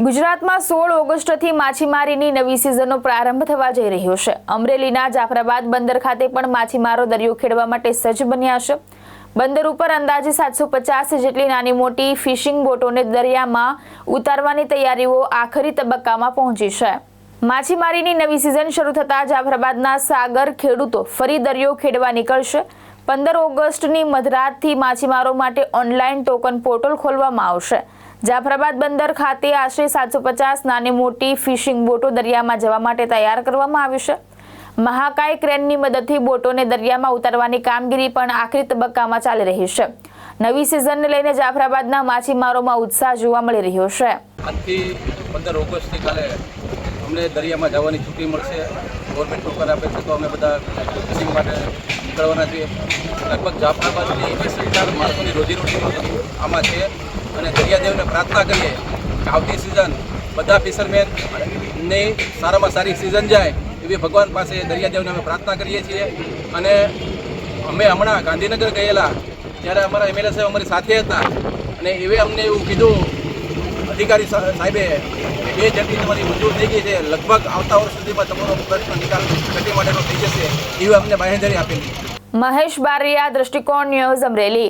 ગુજરાતમાં 16 ઓગસ્ટથી માછીમારીની નવી સિઝનનો પ્રારંભ થવા જઈ રહ્યો છે। અમરેલીના જાફરાબાદ બંદર ખાતે પણ માછીમારો દરિયો ખેડવા માટે સજ્જ બન્યા છે। બંદર ઉપર અંદાજે 750 જેટલી નાની મોટી ફિશિંગ બોટોને દરિયામાં ઉતારવાની તૈયારીઓ આખરી તબક્કામાં પહોંચી છે। માછીમારીની નવી સિઝન શરૂ થતાં જાફરાબાદના સાગર ખેડૂતો ફરી દરિયો ખેડવા નીકળશે। 15 ઓગસ્ટની મધરાતથી માછીમારો માટે ઓનલાઈન ટોકન પોર્ટલ ખોલવામાં આવશે। જાફરાબાદ બંદર ખાતે આશરે 750 નાની મોટી ફિશિંગ બોટો દરિયામાં જવા માટે તૈયાર કરવામાં આવી છે। મહાકાય ક્રેનની મદદથી બોટોને દરિયામાં ઉતારવાની કામગીરી પણ આખરી તબક્કામાં ચાલી રહી છે। નવી સિઝનને લઈને જાફરાબાદના માછીમારોમાં ઉત્સાહ જોવા મળી રહ્યો છે। આજથી 15 ઓગસ્ટથી કાલે અમને દરિયામાં જવાની છૂટી મળશે। ગવર્મેન્ટ ટોકન આપે છે તો અમે બધા ફિશિંગ માટે નીકળવાના છીએ। લગભગ જાફરાબાદની 20,000 માણસોની રોજીરોટી આમાં છે અને દરિયાદેવને પ્રાર્થના કરીએ કે આવતી સિઝન બધા ફિશરમેનની સારામાં સારી સિઝન જાય એવી ભગવાન પાસે દરિયાદેવને અમે પ્રાર્થના કરીએ છીએ। અને અમે હમણાં ગાંધીનગર ગયેલા ત્યારે અમારા એમએલએ સાહેબ અમારી સાથે હતા અને એવે અમને એવું કીધું અધિકારી સાહેબે કે 2 જેટલી તમારી મંજૂર થઈ ગઈ છે, લગભગ આવતા વર્ષ સુધીમાં તમારો પ્રશ્ન નિકાલ ખેતી માટેનો થઈ જશે એવી અમને બાંહેધરી આપેલી। મહેશ બારૈયા, દ્રષ્ટિકોણ ન્યૂઝ, અમરેલી।